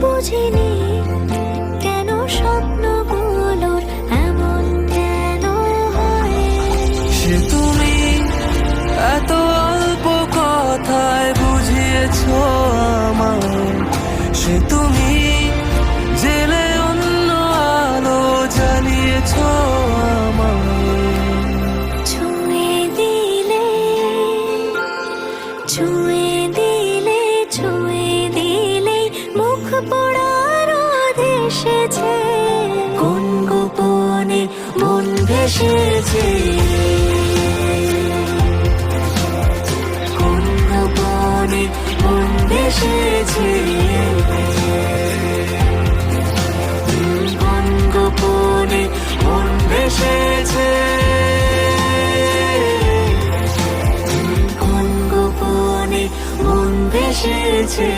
বুঝিনি কেন স্বপ্নগুলোর এমন কেন হয়। সে তুমি এত অল্প কথায় বুঝিয়েছো আমায়, সে তুমি জেলে অন্য আলো জ্বালিয়েছো আমায়। ছুঁয়ে দিলে ছুঁয়ে দিলে ছুঁয়ে দিলে মুখ পোড়ার রোদ এসেছে, কোন গোপনে মন ভেসেছে, কোন গোপনে মন ভেসেছে, কোন গোপনে মন ভেসেছে, কোন গোপনে মন ভেসেছে।